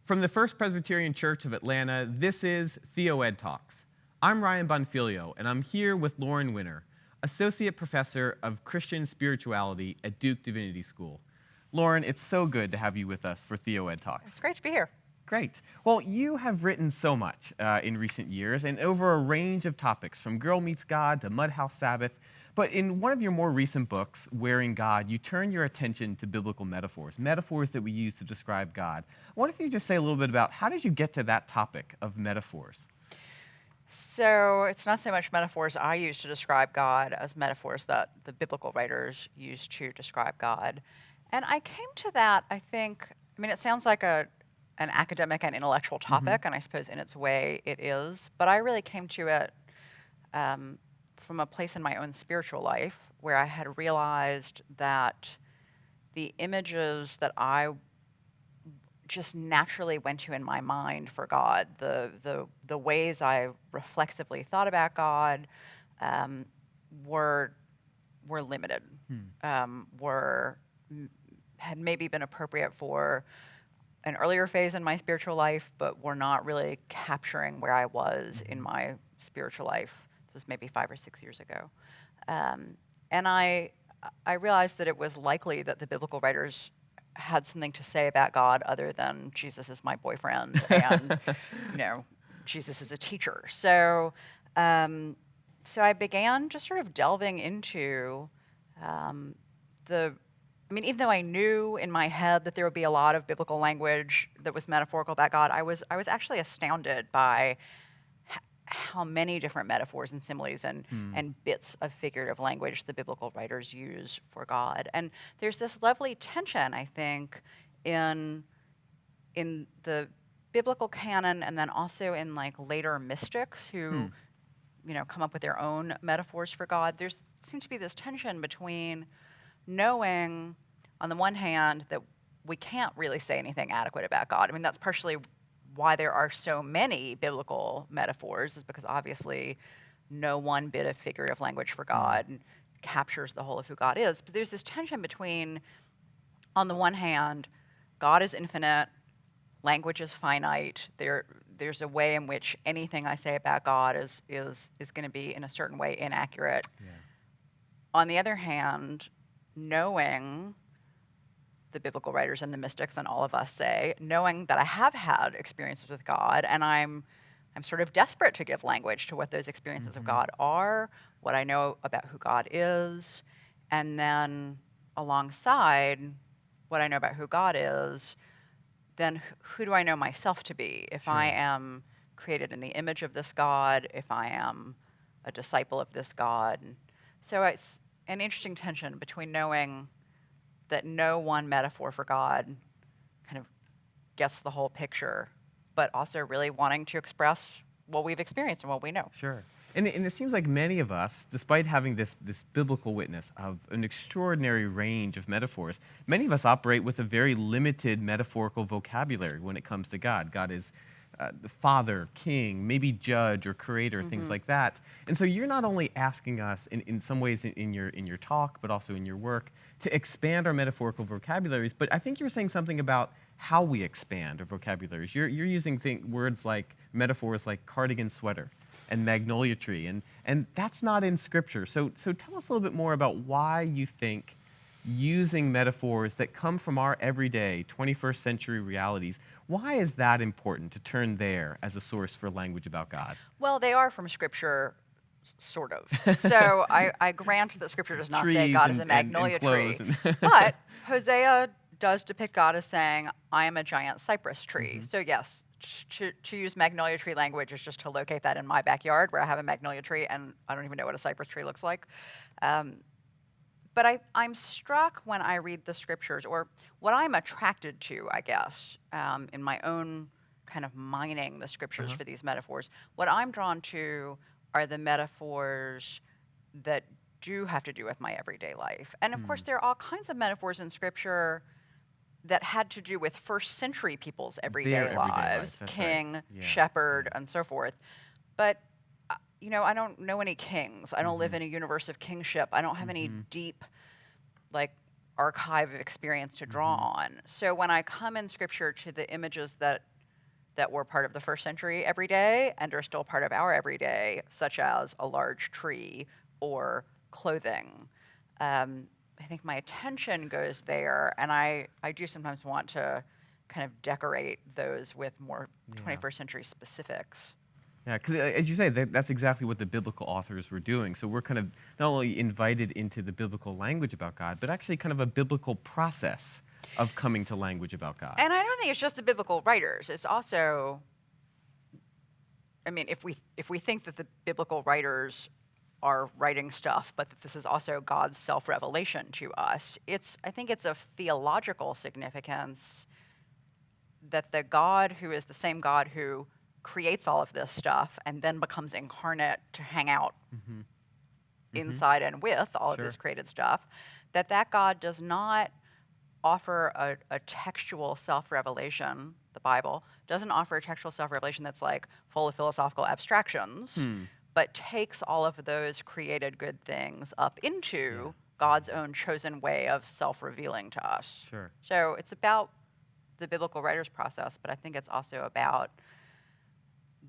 From the First Presbyterian Church of Atlanta, this is TheoEd Talks. I'm Ryan Bonfilio, and I'm here with Lauren Winner, Associate Professor of Christian Spirituality at Duke Divinity School. Lauren, it's so good to have you with us for TheoEd Talks. It's great to be here. Great. Well, you have written so much in recent years and over a range of topics, from Girl Meets God to Mudhouse Sabbath. But in one of your more recent books, Wearing God, you turn your attention to biblical metaphors that we use to describe God. I wonder if you could just say a little bit about how did you get to that topic of metaphors? So it's not so much metaphors I use to describe God as metaphors that the biblical writers use to describe God. And I came to that, it sounds like an academic and intellectual topic, and I suppose in its way it is, but I really came to it from a place in my own spiritual life where I had realized that the images that I just naturally went to in my mind for God, the ways I reflexively thought about God, were limited, had maybe been appropriate for an earlier phase in my spiritual life, but were not really capturing where I was in my spiritual life. This was maybe 5 or 6 years ago. And I realized that it was likely that the biblical writers had something to say about God other than Jesus is my boyfriend and, Jesus is a teacher. So I began just sort of delving into even though I knew in my head that there would be a lot of biblical language that was metaphorical about God, I was actually astounded by how many different metaphors and similes and bits of figurative language the biblical writers use for God. And there's this lovely tension, I think, in the biblical canon and then also in later mystics who come up with their own metaphors for God. There seems to be this tension between knowing, on the one hand, that we can't really say anything adequate about God. That's partially why there are so many biblical metaphors, is because obviously no one bit of figurative language for God captures the whole of who God is. But there's this tension between, on the one hand, God is infinite, language is finite. There's a way in which anything I say about God is going to be in a certain way inaccurate. Yeah. On the other hand, knowing, the biblical writers and the mystics and all of us say, knowing that I have had experiences with God and I'm sort of desperate to give language to what those experiences of God are, what I know about who God is, and then alongside what I know about who God is, then who do I know myself to be? If I am created in the image of this God, if I am a disciple of this God. So it's an interesting tension between knowing that no one metaphor for God kind of gets the whole picture, but also really wanting to express what we've experienced and what we know. Sure. And it seems like many of us, despite having this biblical witness of an extraordinary range of metaphors, many of us operate with a very limited metaphorical vocabulary when it comes to God. God is the Father, King, maybe Judge or Creator, things like that. And so you're not only asking us, in some ways in your talk, but also in your work, to expand our metaphorical vocabularies, but I think you're saying something about how we expand our vocabularies. You're using words like, metaphors like cardigan sweater and magnolia tree, and that's not in Scripture. So tell us a little bit more about why you think using metaphors that come from our everyday 21st century realities, why is that important to turn there as a source for language about God? Well, they are from Scripture, sort of. So I grant that Scripture does not say God is a magnolia tree. But Hosea does depict God as saying, I am a giant cypress tree. So yes, to use magnolia tree language is just to locate that in my backyard where I have a magnolia tree and I don't even know what a cypress tree looks like. But I'm struck when I read the Scriptures, or what I'm attracted to, I guess, in my own kind of mining the Scriptures for these metaphors. What I'm drawn to are the metaphors that do have to do with my everyday life. And of course, there are all kinds of metaphors in Scripture that had to do with first century people's everyday lives, king, shepherd, and so forth. But I don't know any kings. I don't live in a universe of kingship. I don't have any deep, archive of experience to draw on. So when I come in Scripture to the images that that were part of the first century everyday and are still part of our everyday, such as a large tree or clothing. I think my attention goes there, and I do sometimes want to kind of decorate those with more Yeah. 21st century specifics. Yeah, because as you say, that's exactly what the biblical authors were doing. So we're kind of not only invited into the biblical language about God, but actually kind of a biblical process of coming to language about God. And I don't think it's just the biblical writers. It's also, I mean, if we think that the biblical writers are writing stuff, but that this is also God's self-revelation to us, I think it's of theological significance that the God who is the same God who creates all of this stuff and then becomes incarnate to hang out Mhm. inside and with all of Sure. this created stuff, that God does not offer a textual self-revelation. The Bible doesn't offer a textual self-revelation that's like full of philosophical abstractions, Hmm. but takes all of those created good things up into Yeah. God's own chosen way of self-revealing to us. Sure. So it's about the biblical writer's process, but I think it's also about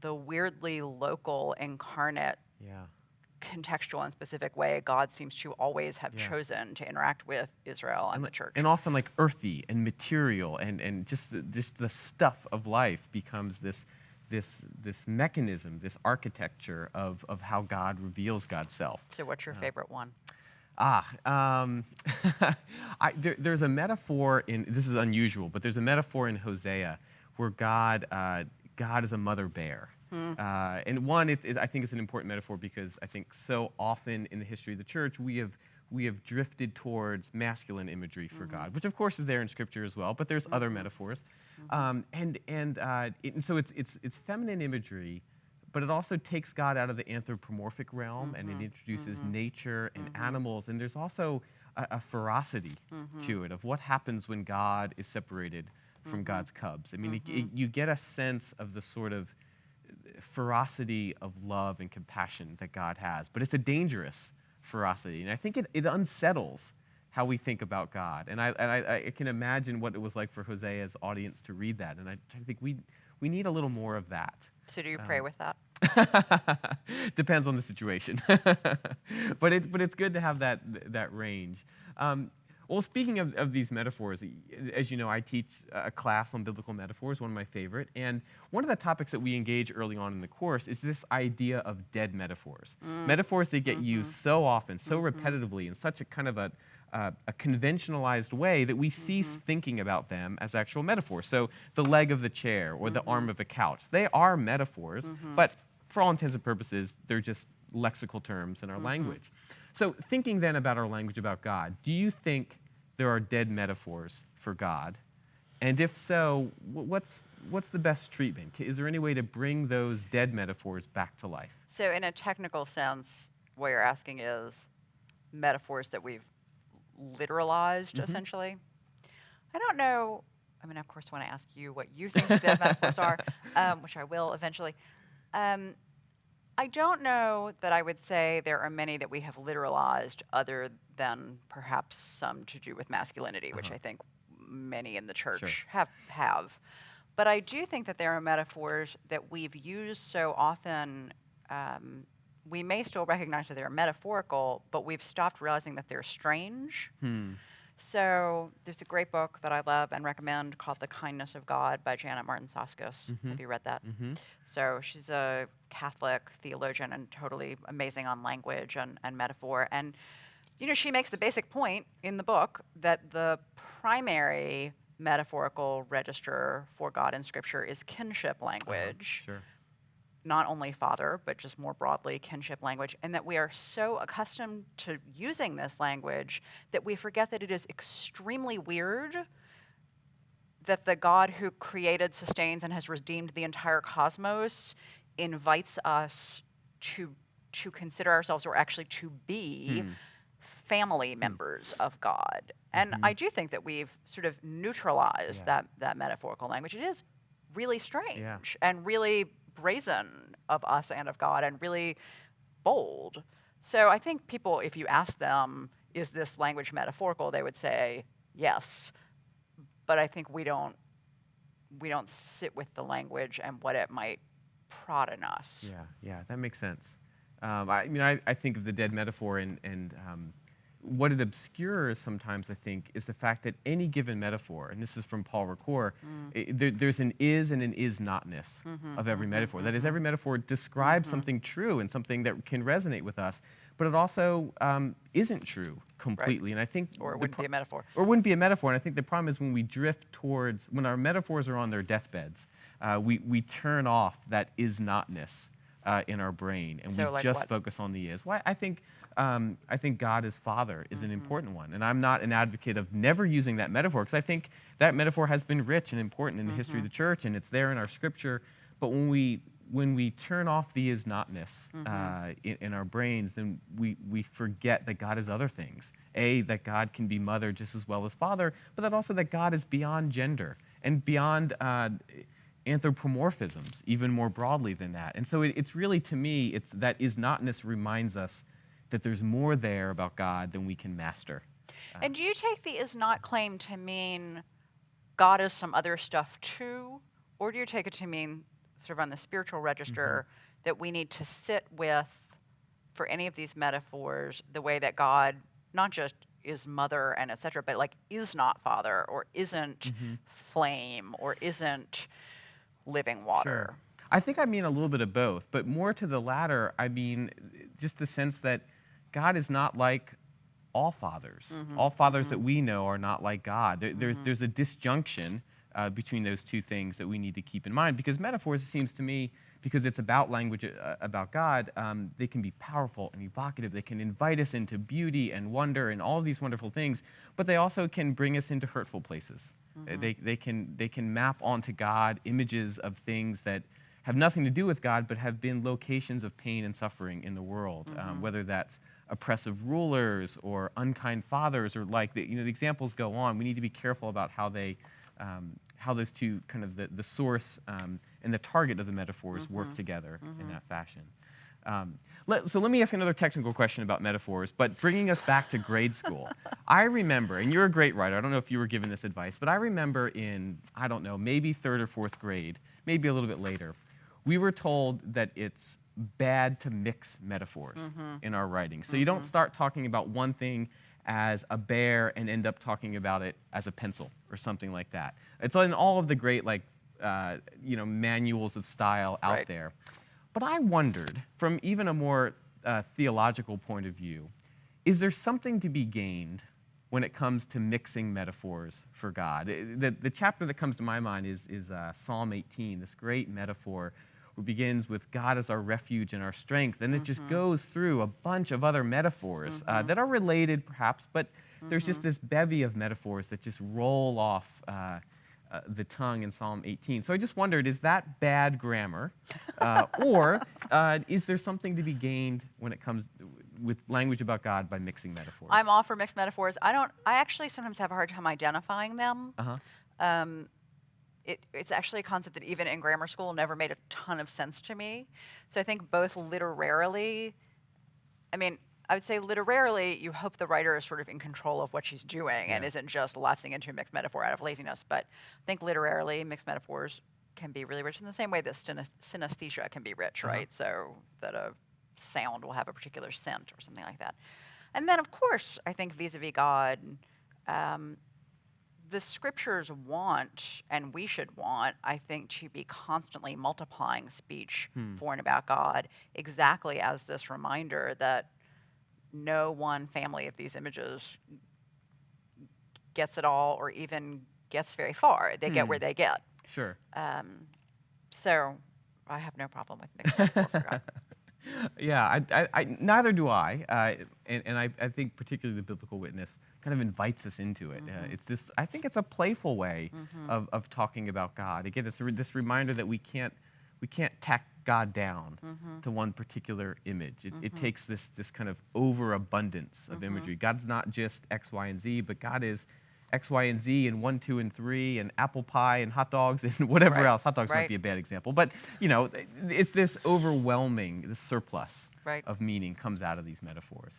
the weirdly local, incarnate, Yeah. contextual and specific way God seems to always have Yeah. chosen to interact with Israel and the church. And often like earthy and material and just the stuff of life becomes this mechanism, this architecture of how God reveals God's self. So what's your favorite one? There's a metaphor this is unusual, but there's a metaphor in Hosea where God is a mother bear. And one, I think it's an important metaphor because I think so often in the history of the church we have drifted towards masculine imagery for God, which of course is there in Scripture as well, but there's other metaphors. And so it's feminine imagery, but it also takes God out of the anthropomorphic realm and it introduces nature and animals. And there's also a ferocity to it of what happens when God is separated from God's cubs. I mean, you get a sense of the sort of ferocity of love and compassion that God has, but it's a dangerous ferocity. And I think it unsettles how we think about God. And I can imagine what it was like for Hosea's audience to read that. And I think we need a little more of that. So do you pray with that? Depends on the situation. but it's good to have that range. Well, speaking of these metaphors, as you know, I teach a class on biblical metaphors, one of my favorite. And one of the topics that we engage early on in the course is this idea of dead metaphors. Metaphors that get used so often, so repetitively, in such a kind of a conventionalized way that we cease thinking about them as actual metaphors. So the leg of the chair or the arm of a couch, they are metaphors, but for all intents and purposes, they're just lexical terms in our language. So thinking then about our language about God, do you think there are dead metaphors for God? And if so, what's the best treatment? Is there any way to bring those dead metaphors back to life? So in a technical sense, what you're asking is metaphors that we've literalized, essentially. I don't know. I mean, of course, when I ask you what you think the dead metaphors are, which I will eventually, I don't know that I would say there are many that we have literalized other than perhaps some to do with masculinity, which I think many in the church have. But I do think that there are metaphors that we've used so often, we may still recognize that they're metaphorical, but we've stopped realizing that they're strange. So there's a great book that I love and recommend called The Kindness of God by Janet Martin Soskis. Have you read that? So she's a Catholic theologian and totally amazing on language and metaphor. And, you know, she makes the basic point in the book that the primary metaphorical register for God in Scripture is kinship language. Not only father, but just more broadly kinship language, and that we are so accustomed to using this language that we forget that it is extremely weird that the God who created, sustains, and has redeemed the entire cosmos invites us to consider ourselves, or actually to be, family members of God. And I do think that we've sort of neutralized that metaphorical language. It is really strange and really brazen of us and of God, and really bold. So I think people, if you ask them, is this language metaphorical, they would say yes. But I think we don't we don't sit with the language and what it might prod in us. Yeah, that makes sense. I think of the dead metaphor, and what it obscures sometimes, I think, is the fact that any given metaphor, and this is from Paul Ricoeur, there's an is and an is notness of every metaphor. That is, every metaphor describes something true and something that can resonate with us, but it also isn't true completely. And I think Or it wouldn't be a metaphor. Or wouldn't be a metaphor. And I think the problem is when we drift towards, when our metaphors are on their deathbeds, we turn off that is notness in our brain, and So we like just what? focus on the is. Why I think God as Father is an important one, and I'm not an advocate of never using that metaphor, because I think that metaphor has been rich and important in the history of the church, and it's there in our Scripture. But when we turn off the is notness in our brains, then we forget that God is other things. That God can be mother just as well as father, but that also that God is beyond gender and beyond anthropomorphisms, even more broadly than that. And so it's really, to me, it's that is notness reminds us that there's more there about God than we can master. And do you take the is not claim to mean God is some other stuff too? Or do you take it to mean, sort of on the spiritual register, that we need to sit with, for any of these metaphors, the way that God not just is mother and etc., but like is not father, or isn't flame, or isn't living water? Sure. I think I mean a little bit of both, but more to the latter, I mean just the sense that God is not like all fathers. All fathers that we know are not like God. There's a disjunction between those two things that we need to keep in mind, because metaphors, it seems to me, because it's about language about God, they can be powerful and evocative. They can invite us into beauty and wonder and all of these wonderful things, but they also can bring us into hurtful places. They can map onto God images of things that have nothing to do with God, but have been locations of pain and suffering in the world, whether that's oppressive rulers or unkind fathers, or the examples go on. We need to be careful about how those two, kind of the source and the target of the metaphors work together in that fashion. So let me ask another technical question about metaphors, but bringing us back to grade school. I remember, and you're a great writer, I don't know if you were given this advice, but I remember in, I don't know, maybe 3rd or 4th grade, maybe a little bit later, we were told that it's bad to mix metaphors in our writing. So you don't start talking about one thing as a bear and end up talking about it as a pencil or something like that. It's in all of the great manuals of style out there. But I wondered, from even a more theological point of view, is there something to be gained when it comes to mixing metaphors for God? The chapter that comes to my mind is Psalm 18, this great metaphor who begins with God as our refuge and our strength, and it just goes through a bunch of other metaphors that are related perhaps, but there's just this bevy of metaphors that just roll off the tongue in Psalm 18. So I just wondered, is that bad grammar, or is there something to be gained when it comes with language about God by mixing metaphors? I'm all for mixed metaphors. I actually sometimes have a hard time identifying them. It's actually a concept that even in grammar school never made a ton of sense to me. So I think both literarily, I would say literarily, you hope the writer is sort of in control of what she's doing and isn't just lapsing into a mixed metaphor out of laziness. But I think literarily, mixed metaphors can be really rich in the same way that synesthesia can be rich, right? So that a sound will have a particular scent or something like that. And then, of course, I think vis-a-vis God, the scriptures want, and we should want, I think, to be constantly multiplying speech for and about God, exactly as this reminder that no one family of these images gets it all or even gets very far. They get where they get. Sure. So I have no problem with mixed metaphor for God. Yeah, neither do I. And I think particularly the biblical witness kind of invites us into it. It's this, I think it's a playful way of talking about God. Again, it's this reminder that we can't tack God down to one particular image. It takes this kind of overabundance of imagery. God's not just X, Y, and Z, but God is X, Y, and Z, and 1, 2, and 3, and apple pie, and hot dogs, and whatever else. Hot dogs might be a bad example, but it's this overwhelming, this surplus of meaning comes out of these metaphors.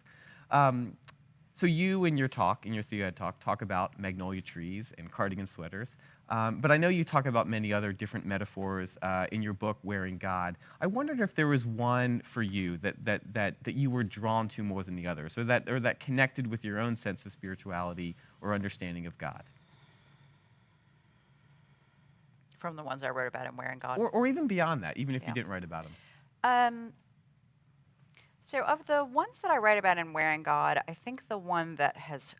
So you, in your theod talk about magnolia trees and cardigan sweaters. But I know you talk about many other different metaphors in your book, Wearing God. I wondered if there was one for you that you were drawn to more than the others, or that connected with your own sense of spirituality or understanding of God. From the ones I wrote about in Wearing God. Or even beyond that, even if you Yeah. didn't write about them. Um, so of the ones that I write about in Wearing God, I think the one that has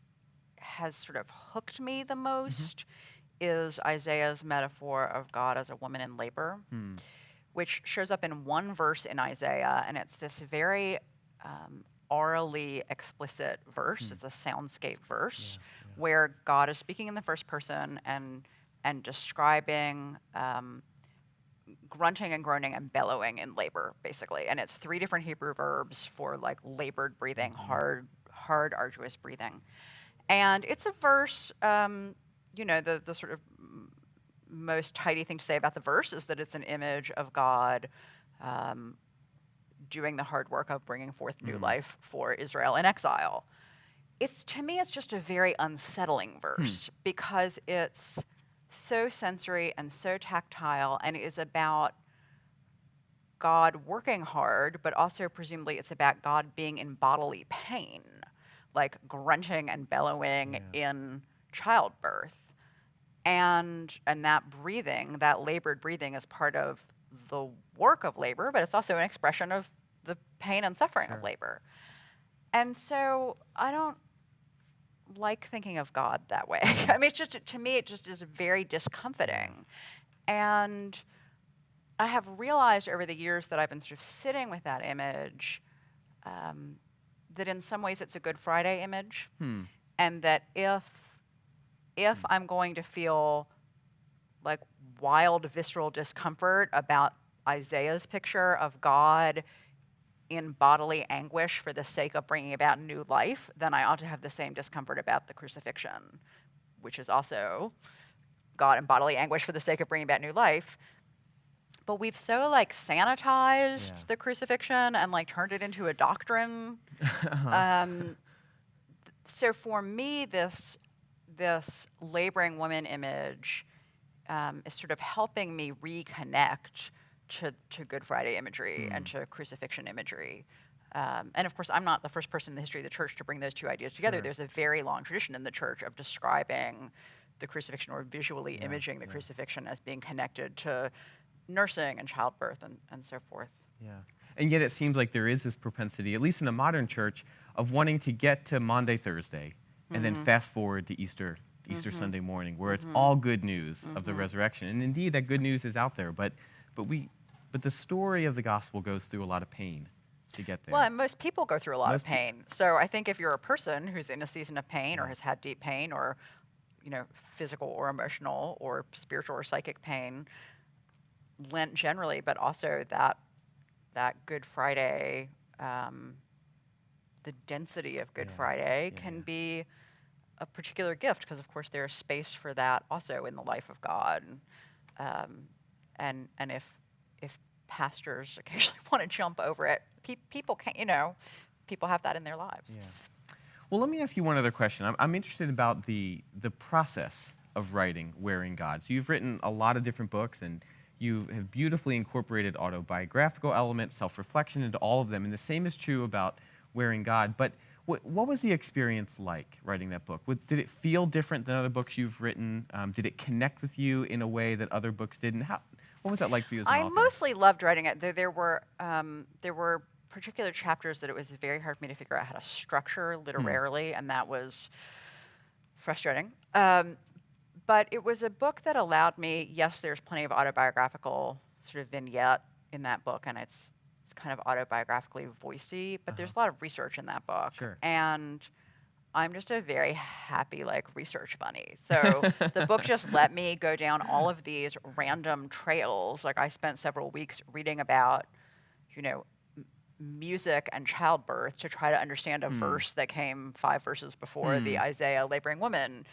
sort of hooked me the most is Isaiah's metaphor of God as a woman in labor, Hmm. which shows up in one verse in Isaiah, and it's this very orally explicit verse. It's a soundscape verse where God is speaking in the first person and describing grunting and groaning and bellowing in labor, basically. And it's 3 different Hebrew verbs for like labored breathing, hard, arduous breathing. And it's a verse, the sort of most tidy thing to say about the verse is that it's an image of God doing the hard work of bringing forth new life for Israel in exile. To me, it's just a very unsettling verse because it's so sensory and so tactile and is about God working hard, but also presumably it's about God being in bodily pain, like grunting and bellowing in childbirth. And that breathing, that labored breathing, is part of the work of labor, but it's also an expression of the pain and suffering of labor. And so I don't like thinking of God that way. I mean, to me, it just is very discomforting. And I have realized over the years that I've been sort of sitting with that image, that in some ways it's a Good Friday image, and that if I'm going to feel like wild visceral discomfort about Isaiah's picture of God in bodily anguish for the sake of bringing about new life, then I ought to have the same discomfort about the crucifixion, which is also God in bodily anguish for the sake of bringing about new life. But we've so like sanitized the crucifixion and like turned it into a doctrine. So for me, this laboring woman image is sort of helping me reconnect to Good Friday imagery and to crucifixion imagery. And of course, I'm not the first person in the history of the church to bring those 2 ideas together. There's a very long tradition in the church of describing the crucifixion or visually imaging the crucifixion as being connected to nursing and childbirth and so forth. Yeah. And yet it seems like there is this propensity, at least in the modern church, of wanting to get to Maundy, Thursday, and then fast forward to Easter Sunday morning, where it's all good news of the resurrection. And indeed, that good news is out there, but the story of the gospel goes through a lot of pain to get there. Well, and most people go through a lot of pain. So I think if you're a person who's in a season of pain or has had deep pain or, physical or emotional or spiritual or psychic pain, Lent generally, but also that Good Friday, the density of Good Friday can be a particular gift because, of course, there's space for that also in the life of God. And if pastors occasionally want to jump over it, people can, people have that in their lives. Yeah. Well, let me ask you one other question. I'm interested about the process of writing Wearing God. So you've written a lot of different books, and you have beautifully incorporated autobiographical elements, self-reflection into all of them, and the same is true about Wearing God. But what was the experience like writing that book? Did it feel different than other books you've written? Did it connect with you in a way that other books didn't? What was that like for you as an author? I mostly loved writing it. There were particular chapters that it was very hard for me to figure out how to structure literarily, and that was frustrating. But it was a book that allowed me, yes, there's plenty of autobiographical sort of vignette in that book, and it's kind of autobiographically voicey, but there's a lot of research in that book. Sure. And I'm just a very happy, research bunny. So the book just let me go down all of these random trails. Like, I spent several weeks reading about, music and childbirth to try to understand a verse that came 5 verses before the Isaiah laboring woman.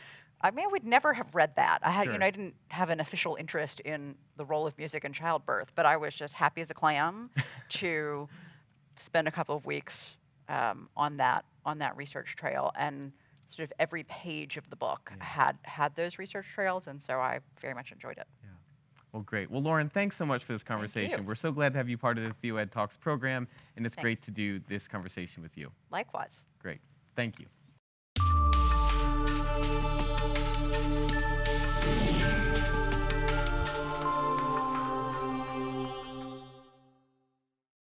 I mean, I would never have read that. I had, I didn't have an official interest in the role of music in childbirth, but I was just happy as a clam to spend a couple of weeks on that research trail and sort of every page of the book Yeah. had those research trails, and so I very much enjoyed it. Yeah. Well, great. Well, Lauren, thanks so much for this Thank conversation. you. We're so glad to have you part of the TheoEd Talks program, and it's Thanks. great to do this conversation with you. Likewise. Great. Thank you.